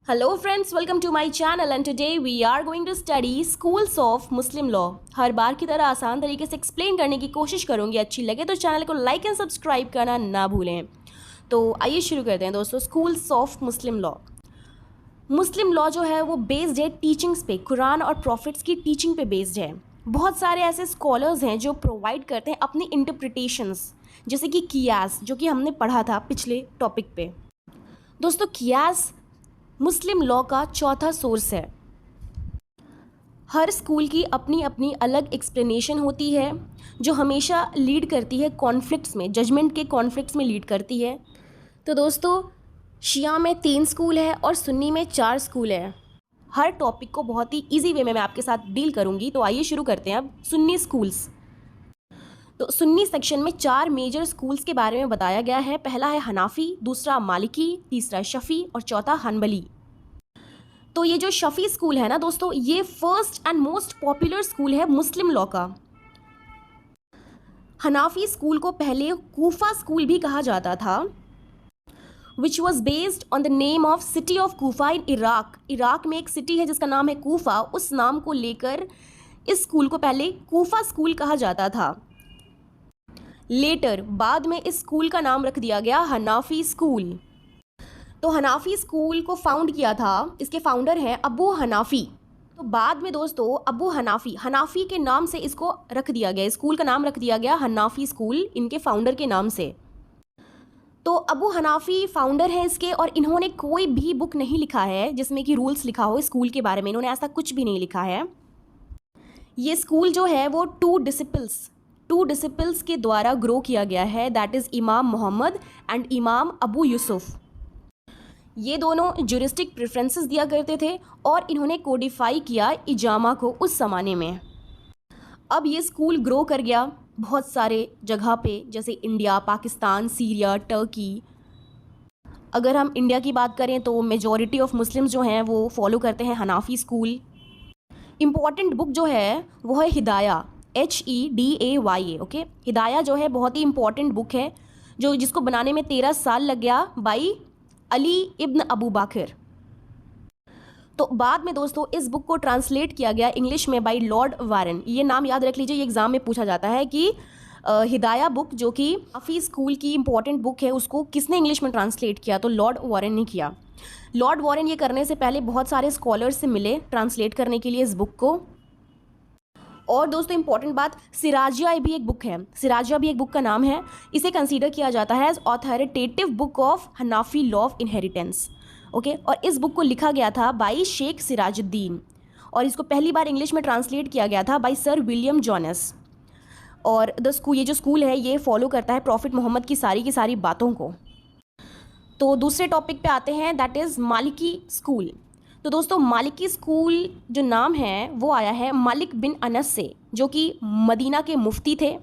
Hello friends, welcome to my channel and today we are going to study schools of Muslim law। हर बार की तरह आसान तरीके से explain करने की कोशिश करूँगी। अच्छी लगे तो चैनल को लाइक एंड सब्सक्राइब करना ना भूलें। तो आइए शुरू करते हैं दोस्तों। Schools of Muslim law. Muslim law जो है वो बेस्ड है टीचिंग्स पे, कुरान और प्रॉफिट्स की टीचिंग पे बेस्ड है। बहुत सारे ऐसे स्कॉलर्स हैं जो प्रोवाइड करते हैं अपनी इंटरप्रिटेशंस, जैसे कि कियास जो कि हमने पढ़ा था पिछले टॉपिक पे। दोस्तों कियास मुस्लिम लॉ का चौथा सोर्स है। हर स्कूल की अपनी अपनी अलग एक्सप्लेनेशन होती है जो हमेशा लीड करती है कॉन्फ्लिक्ट्स में, जजमेंट के कॉन्फ्लिक्ट्स में लीड करती है। तो दोस्तों शिया में 3 स्कूल है और सुन्नी में 4 स्कूल है। हर टॉपिक को बहुत ही इजी वे में मैं आपके साथ डील करूँगी। तो आइए शुरू करते हैं अब सुन्नी स्कूल्स। तो सुन्नी सेक्शन में 4 मेजर स्कूल्स के बारे में बताया गया है। पहला है हनाफी, दूसरा मालिकी, तीसरा शफ़ी और चौथा हनबली। तो ये जो शफ़ी स्कूल है ना दोस्तों, ये first and most popular school है मुस्लिम लॉ का। हनाफी स्कूल को पहले कूफा स्कूल भी कहा जाता था, विच was based on the name of city of Kufa in Iraq. Iraq में एक सिटी है जिसका नाम है कूफा, उस नाम को लेकर इस स्कूल को पहले कूफा स्कूल कहा जाता था। लेटर बाद में इस स्कूल का नाम रख दिया गया हनाफी स्कूल। तो हनाफी स्कूल को फाउंड किया था, इसके फाउंडर हैं अबू हनाफी। तो बाद में दोस्तों अबू हनाफी के नाम से इसको रख दिया गया, स्कूल का नाम रख दिया गया हनाफी स्कूल, इनके फाउंडर के नाम से। तो अबू हनाफी फाउंडर है इसके, और इन्होंने कोई भी बुक नहीं लिखा है जिसमें कि रूल्स लिखा हो स्कूल के बारे में। इन्होंने ऐसा कुछ भी नहीं लिखा है। ये स्कूल जो है वो टू डिसिपल्स के द्वारा ग्रो किया गया है, दैट इज़ इमाम मोहम्मद एंड इमाम अबू यूसुफ। ये दोनों जुरिस्टिक प्रेफरेंसेस दिया करते थे और इन्होंने कोडिफाई किया इजामा को उस ज़माने में। अब ये स्कूल ग्रो कर गया बहुत सारे जगह पे, जैसे इंडिया, पाकिस्तान, सीरिया, टर्की। अगर हम इंडिया की बात करें तो मेजॉरिटी ऑफ मुस्लिम्स जो हैं वो फॉलो करते हैं हनाफी स्कूल। इम्पॉर्टेंट बुक जो है वो है हिदाया, HEDAYA। ओके, हिदाया जो है बहुत ही इम्पॉर्टेंट बुक है, जिसको बनाने में 13 साल लग गया बाई अली इब्न अबू बाकर। तो बाद में दोस्तों इस बुक को ट्रांसलेट किया गया इंग्लिश में बाई लॉर्ड वारन। ये नाम याद रख लीजिए, ये एग्ज़ाम में पूछा जाता है कि हिदाया बुक जो कि हफीज़ स्कूल की इंपॉर्टेंट बुक है, उसको किसने इंग्लिश में ट्रांसलेट किया? तो लॉर्ड वारन ने किया। लॉर्ड वारन ये करने से पहले बहुत सारे स्कॉलर्स से मिले ट्रांसलेट करने के लिए इस बुक को। और दोस्तों इंपॉर्टेंट बात, सिराजिया भी एक बुक है, सिराजिया भी एक बुक का नाम है। इसे कंसीडर किया जाता है as authoritative book of Hanafi law of inheritance. Okay, और इस बुक को लिखा गया था बाई शेख सिराजुद्दीन, और इसको पहली बार इंग्लिश में ट्रांसलेट किया गया था बाई सर विलियम जॉनस। और ये जो स्कूल है ये फॉलो करता है प्रॉफिट मोहम्मद की सारी बातों को। तो दूसरे टॉपिक पे आते हैं, दैट इज़ मालिकी स्कूल। तो दोस्तों मालिकी स्कूल जो नाम है वो आया है मालिक बिन अनस से, जो कि मदीना के मुफ्ती थे।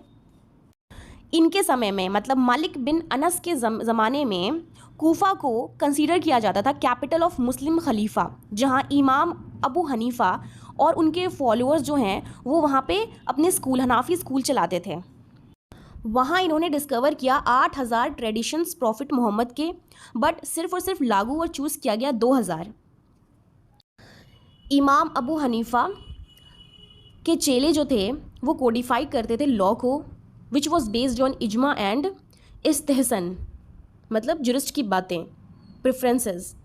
इनके समय में, मतलब मालिक बिन अनस के ज़माने में कूफा को कंसीडर किया जाता था कैपिटल ऑफ मुस्लिम खलीफा, जहां इमाम अबू हनीफा और उनके फॉलोअर्स जो हैं वो वहां पे अपने स्कूल हनाफी स्कूल चलाते थे। वहाँ इन्होंने डिस्कवर किया 8000 ट्रेडिशंस प्रॉफिट मोहम्मद के, बट सिर्फ और सिर्फ लागू और चूज़ किया गया 2000। इमाम अबू हनीफा के चेले जो थे वो कोडिफाई करते थे लॉ को, विच वॉज बेस्ड ऑन इजमा एंड इस्तेहसन, मतलब जुरिस्ट की बातें, प्रेफरेंसेस।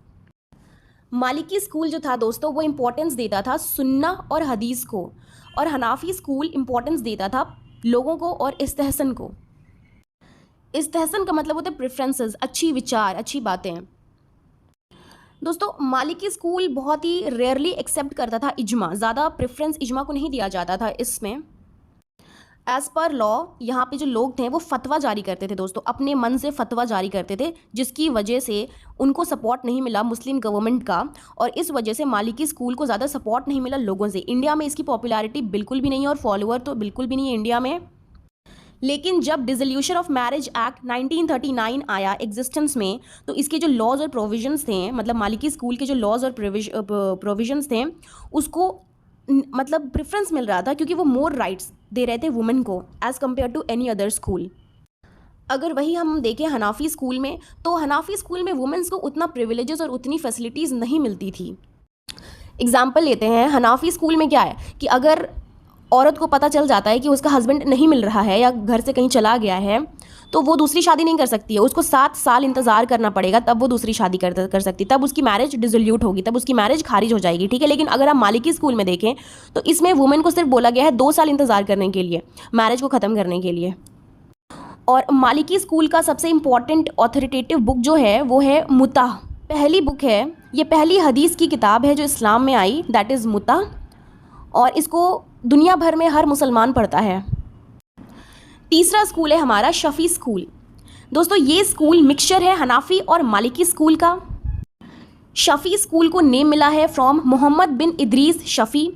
मालिकी स्कूल जो था दोस्तों वो इम्पोर्टेंस देता था सुन्ना और हदीस को, और हनाफी स्कूल इम्पोर्टेंस देता था लोगों को और इस्तेहसन को। इस्तेहसन का मतलब होता है प्रेफरेंसेस, अच्छी विचार, अच्छी बातें। दोस्तों मालिकी स्कूल बहुत ही रेयरली एक्सेप्ट करता था इजमा, ज़्यादा प्रेफरेंस इजमा को नहीं दिया जाता था इसमें। एज़ पर लॉ यहाँ पे जो लोग थे वो फतवा जारी करते थे दोस्तों, अपने मन से फतवा जारी करते थे, जिसकी वजह से उनको सपोर्ट नहीं मिला मुस्लिम गवर्नमेंट का, और इस वजह से मालिकी स्कूल को ज़्यादा सपोर्ट नहीं मिला लोगों से। इंडिया में इसकी पॉपुलैरिटी बिल्कुल भी नहीं है और फॉलोअर तो बिल्कुल भी नहीं है इंडिया में। लेकिन जब डिसोल्यूशन ऑफ मैरिज एक्ट 1939 आया एग्जिस्टेंस में, तो इसके जो लॉज और प्रोविजंस थे, मतलब मालिकी स्कूल के जो लॉज और प्रोविजंस थे, उसको मतलब प्रेफरेंस मिल रहा था, क्योंकि वो मोर राइट्स दे रहे थे वुमेन को as compare to any other school. अगर वही हम देखें हनाफी स्कूल में, तो हनाफी स्कूल में वुमेंस को उतना प्रिविलेजेस और उतनी फैसिलिटीज़ नहीं मिलती थी। एग्जाम्पल लेते हैं, हनाफी स्कूल में क्या है कि अगर औरत को पता चल जाता है कि उसका हस्बैंड नहीं मिल रहा है या घर से कहीं चला गया है, तो वो दूसरी शादी नहीं कर सकती है। उसको 7 साल इंतज़ार करना पड़ेगा, तब वो दूसरी शादी कर सकती है, तब उसकी मैरिज डिसोल्यूट होगी, तब उसकी मैरिज खारिज हो जाएगी, ठीक है। लेकिन अगर हम मालिकी स्कूल में देखें तो इसमें वुमेन को सिर्फ बोला गया है 2 साल इंतज़ार करने के लिए, मैरिज को ख़त्म करने के लिए। और मालिकी स्कूल का सबसे इम्पॉर्टेंट ऑथोरिटेटिव बुक जो है वो है मुता, पहली बुक है, ये पहली हदीस की किताब है जो इस्लाम में आई, दैट इज़ मुता, और इसको दुनिया भर में हर मुसलमान पढ़ता है। तीसरा स्कूल है हमारा शफ़ी स्कूल। दोस्तों ये स्कूल मिक्सचर है हनाफी और मालिकी स्कूल का। शफ़ी स्कूल को नेम मिला है from Mohammad bin Idris Shafi.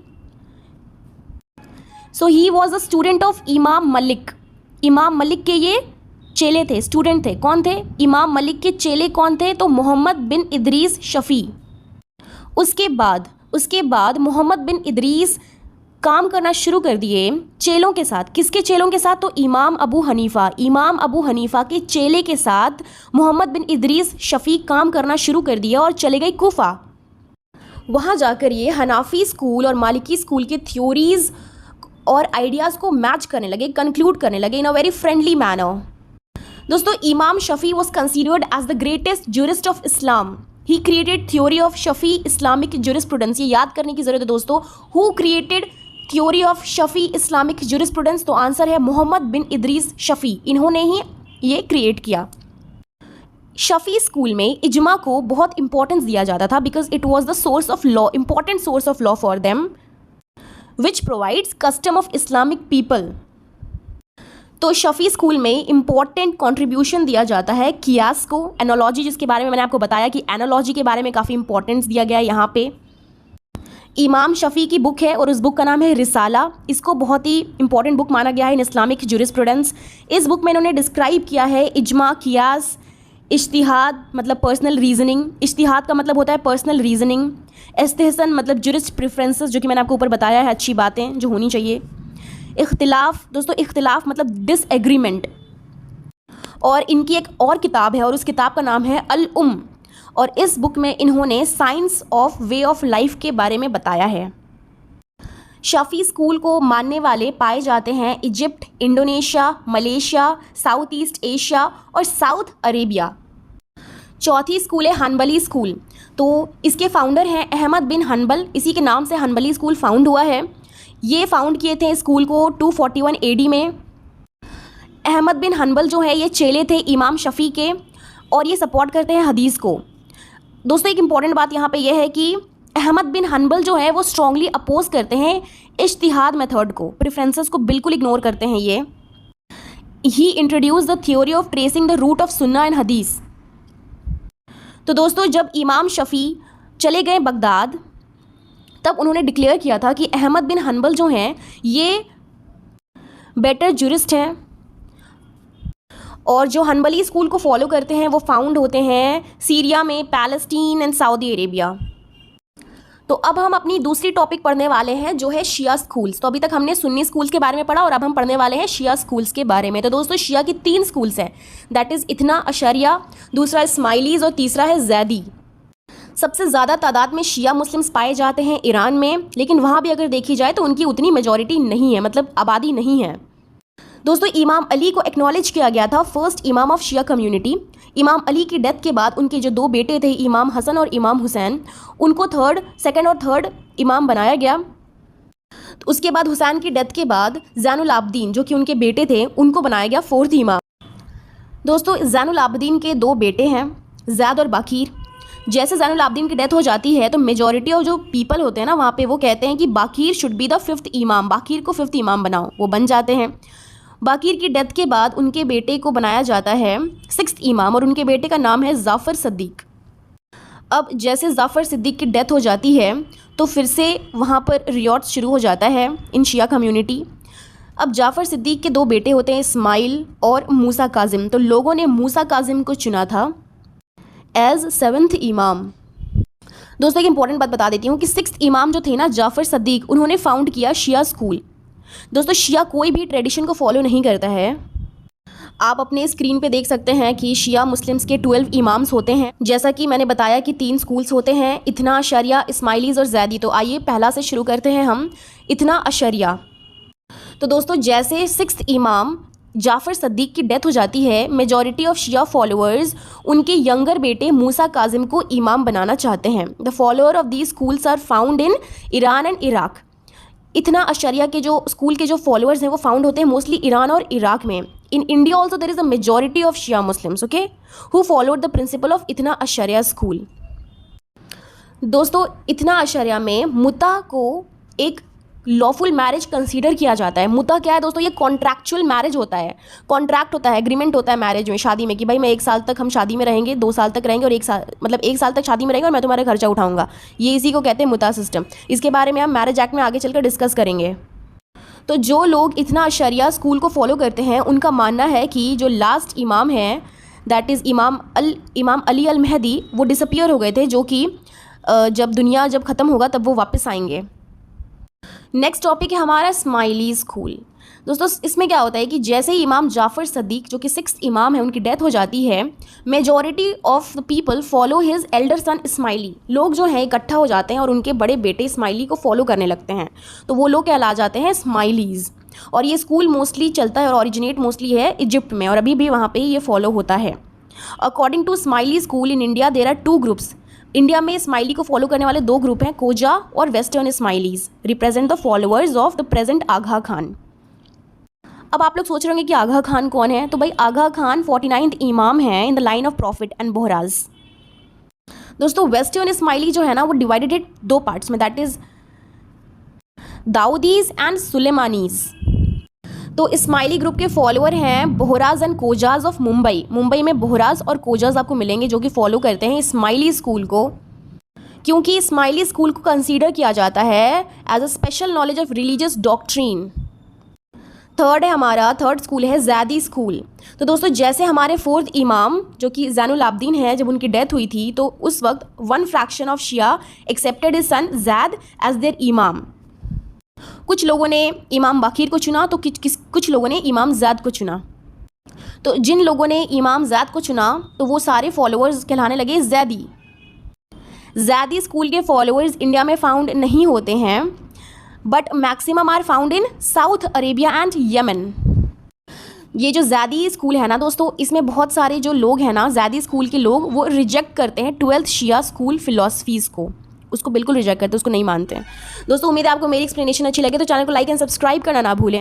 So he was a student of Imam Malik. इमाम मलिक के ये चेले थे, स्टूडेंट थे। कौन थे? इमाम मलिक के चेले कौन थे? तो मोहम्मद बिन इदरीस शफ़ी। उसके बाद मोहम्मद बिन इदरीस काम करना शुरू कर दिए चेलों के साथ। किसके चेलों के साथ? तो इमाम अबू हनीफ़ा के चेले के साथ मोहम्मद बिन इदरीस शफ़ी काम करना शुरू कर दिया और चले गए कूफा। वहाँ जाकर ये हनाफी स्कूल और मालिकी स्कूल के थ्योरीज़ और आइडियाज़ को मैच करने लगे, कंक्लूड करने लगे in a very friendly manner. दोस्तों Imam Shafi was considered as the greatest jurist of Islam. He created theory of Shafi Islamic jurisprudence. ये याद करने की ज़रूरत है दोस्तों, who created theory of Shafi Islamic jurisprudence? तो आंसर है मोहम्मद बिन इदरीस शफ़ी, इन्होंने ही ये क्रिएट किया। शफ़ी स्कूल में इजमा को बहुत इंपॉर्टेंस दिया जाता था because it was the source of law, important source of law for them, which provides custom of Islamic people. तो शफ़ी स्कूल में इंपॉर्टेंट कंट्रीब्यूशन दिया जाता है कियास को, एनोलॉजी, जिसके बारे में मैंने आपको बताया कि एनोलॉजी के बारे में काफ़ी इंपॉर्टेंस दिया गया है यहाँ पे। इमाम शफ़ी की बुक है और उस बुक का नाम है रिसाला। इसको बहुत ही इंपॉर्टेंट बुक माना गया है इन इस्लामिक ज्यूरिस्प्रूडेंस। इस बुक में इन्होंने डिस्क्राइब किया है इजमा, कियास, इज्तिहाद मतलब पर्सनल रीजनिंग, इज्तिहाद का मतलब होता है पर्सनल रीजनिंग, इस्तेहसन मतलब ज्यूरिस्ट प्रेफरेंसेस, जो कि मैंने आपको ऊपर बताया है, अच्छी बातें जो होनी चाहिए। इख्तिलाफ, दोस्तों इख्तिलाफ मतलब डिसएग्रीमेंट। और इनकी एक और किताब है और उस किताब का नाम है अल उम, और इस बुक में इन्होंने science of way of life के बारे में बताया है। शफ़ी स्कूल को मानने वाले पाए जाते हैं Egypt, Indonesia, Malaysia, south east Asia और साउथ अरेबिया। चौथी स्कूल है हनबली स्कूल। तो इसके फाउंडर हैं अहमद बिन हनबल, इसी के नाम से हनबली स्कूल फाउंड हुआ है। ये फाउंड किए थे स्कूल को 241 AD में। अहमद बिन हनबल जो है ये चेले थे इमाम शफ़ी के और ये सपोर्ट करते हैं हदीस को। दोस्तों एक इम्पॉर्टेंट बात यहाँ पे ये है कि अहमद बिन हनबल जो है वो स्ट्रांगली अपोज करते हैं इज्तिहाद मेथड को, प्रेफरेंसेस को बिल्कुल इग्नोर करते हैं ये। He introduce the theory of tracing the root of सुन्ना एंड हदीस। तो दोस्तों जब इमाम शफ़ी चले गए बगदाद तब उन्होंने डिक्लेयर किया था कि अहमद बिन हनबल जो हैं ये बेटर ज्यूरिस्ट हैं और जो हनबली स्कूल को फॉलो करते हैं वो फाउंड होते हैं सीरिया में, पैलेस्टीन एंड सऊदी अरेबिया। तो अब हम अपनी दूसरी टॉपिक पढ़ने वाले हैं जो है शिया स्कूल्स। तो अभी तक हमने सुन्नी स्कूल्स के बारे में पढ़ा और अब हम पढ़ने वाले हैं शिया स्कूल्स के बारे में। तो दोस्तों शिया की 3 स्कूल्स हैं, दैट इज़ इतना अशरिया, दूसरा इस्माइलीज़ और तीसरा है जैदी। सबसे ज़्यादा तादाद में शिया मुस्लिम्स पाए जाते हैं ईरान में, लेकिन वहाँ भी अगर देखी जाए तो उनकी उतनी मेजॉरिटी नहीं है, मतलब आबादी नहीं है। दोस्तों इमाम अली को एक्नॉलेज किया गया था फर्स्ट इमाम ऑफ शिया कम्युनिटी। इमाम अली की डेथ के बाद उनके जो 2 बेटे थे इमाम हसन और इमाम हुसैन, उनको सेकंड और थर्ड इमाम बनाया गया। तो उसके बाद हुसैन की डेथ के बाद ज़ैनुल आबदीन जो कि उनके बेटे थे उनको बनाया गया 4th इमाम। दोस्तों ज़ैनुल आबदीन के 2 बेटे हैं ज़ैद और बाकीर। जैसे ज़ैनुल आबदीन की डेथ हो जाती है तो मेजॉरिटी ऑफ जो पीपल होते हैं ना वहाँ पे वो कहते हैं कि बाकीर शुड बी द 5th इमाम, बाकीर को 5th इमाम बनाओ, वो बन जाते हैं। बाकीर की डेथ के बाद उनके बेटे को बनाया जाता है 6th इमाम और उनके बेटे का नाम है जाफ़र सिद्दीक। अब जैसे जाफ़र सिद्दीक की डेथ हो जाती है तो फिर से वहाँ पर रियॉट शुरू हो जाता है इन शिया कम्युनिटी। अब जाफ़र सिद्दीक के 2 बेटे होते हैं इस्माइल और मूसा काजिम। तो लोगों ने मूसा काजिम को चुना था एज 7th इमाम। दोस्तों एक इंपॉर्टेंट बात बता देती हूँ कि 6th इमाम जो थे ना जाफ़र सिद्दीक, उन्होंने फाउंड किया शिया स्कूल। दोस्तों शिया कोई भी ट्रेडिशन को फॉलो नहीं करता है, आप अपने स्क्रीन पे देख सकते हैं कि शिया मुस्लिम्स के 12 इमाम्स होते हैं। जैसा कि मैंने बताया कि 3 स्कूल्स होते हैं, इतना अशरिया, इस्माइलीज़ और जैदी। तो आइए पहला से शुरू करते हैं हम, इतना अशरिया। तो दोस्तों जैसे 6th इमाम जाफ़र सद्दीक की डेथ हो जाती है, मेजॉरिटी ऑफ शिया फॉलोअर्स उनके यंगर बेटे मूसा काजिम को इमाम बनाना चाहते हैं। The follower of these schools are found in Iran and Iraq. Ithna Ashariya के जो स्कूल के जो फॉलोअर्स हैं वो फाउंड होते हैं मोस्टली ईरान और इराक में। In India also there is a majority of Shia Muslims, okay, who followed the principle of Ithna Ashariya school. दोस्तों इतना अशरिया में मुता को एक लॉफुल मैरिज कंसीडर किया जाता है। मुता क्या है दोस्तों? ये कॉन्ट्रैक्चुअल मैरिज होता है, कॉन्ट्रैक्ट होता है, एग्रीमेंट होता है मैरिज में, शादी में, कि भाई मैं 1 साल तक हम शादी में रहेंगे, 2 साल तक रहेंगे और 1 साल मतलब 1 साल तक शादी में रहेंगे और मैं तुम्हारा खर्चा उठाऊंगा। ये इसी को कहते हैं मुता सिस्टम। इसके बारे में हम मैरिज एक्ट में आगे चलकर डिस्कस करेंगे। तो जो लोग इतना अशरिया स्कूल को फॉलो करते हैं उनका मानना है कि जो लास्ट इमाम है, दैट इज़ इमाम अली अल महदी, वो डिसअपियर हो गए थे, जो कि जब दुनिया जब ख़त्म होगा तब वो वापस आएंगे। नेक्स्ट टॉपिक है हमारा स्माइली स्कूल। दोस्तों इसमें क्या होता है कि जैसे ही इमाम जाफ़र सद्दीक जो कि 6th इमाम है उनकी डेथ हो जाती है, majority of the people follow his elder son Ismaili. लोग जो हैं इकट्ठा हो जाते हैं और उनके बड़े बेटे इस्माइली को फॉलो करने लगते हैं, तो वो लोग कहला जाते हैं स्माइलीज़। और ये स्कूल मोस्टली चलता है और ओरिजिनेट मोस्टली है इजिप्ट में, और अभी भी वहाँ पर ये फॉलो होता है। According to Ismaili school in India there are 2 groups. India में स्माइली को फॉलो करने वाले 2 ग्रुप हैं, कोजा और western Ismailis, represent the followers of the present Aga Khan. अब आप लोग सोच रहे होंगे कि आगा खान कौन है? तो भाई आगा खान 49th इमाम हैं in the line of prophet and Bohras. दोस्तों वेस्टर्न स्माइली जो है ना वो डिवाइडेड है 2 पार्ट्स में, दैट इज दाऊदीज एंड सुलेमानीज। तो इस्माइली ग्रुप के फॉलोअर हैं बोहराज एंड कोजाज ऑफ मुंबई। मुंबई में बोहराज और कोजाज आपको मिलेंगे जो कि फॉलो करते हैं इस्माइली स्कूल को, क्योंकि इस्माइली स्कूल को कंसीडर किया जाता है as a special knowledge of religious doctrine. Third है हमारा, थर्ड स्कूल है जैदी स्कूल। तो दोस्तों जैसे हमारे 4th इमाम जो कि ज़ैनुल आबदीन है, जब उनकी डेथ हुई थी तो उस वक्त 1 fraction of Shia accepted his son Zaid as their Imam. कुछ लोगों ने इमाम बाकीर को चुना तो कुछ लोगों ने इमाम ज़ैद को चुना। तो जिन लोगों ने इमाम ज़ैद को चुना तो वो सारे फॉलोअर्स कहलाने लगे जैदी। जैदी स्कूल के फॉलोअर्स इंडिया में फाउंड नहीं होते हैं, but maximum are found in South Arabia and Yemen. ये जो जैदी स्कूल है ना दोस्तों, इसमें बहुत सारे जो लोग हैं ना जैदी स्कूल के लोग, वो रिजेक्ट करते हैं 12th शिया स्कूल फिलॉसफीज़ को, उसको बिल्कुल रिजेक्ट करते हैं, उसको नहीं मानते हैं। दोस्तों उम्मीद है आपको मेरी एक्सप्लेनेशन अच्छी लगे, तो चैनल को लाइक एंड सब्सक्राइब करना ना भूलें।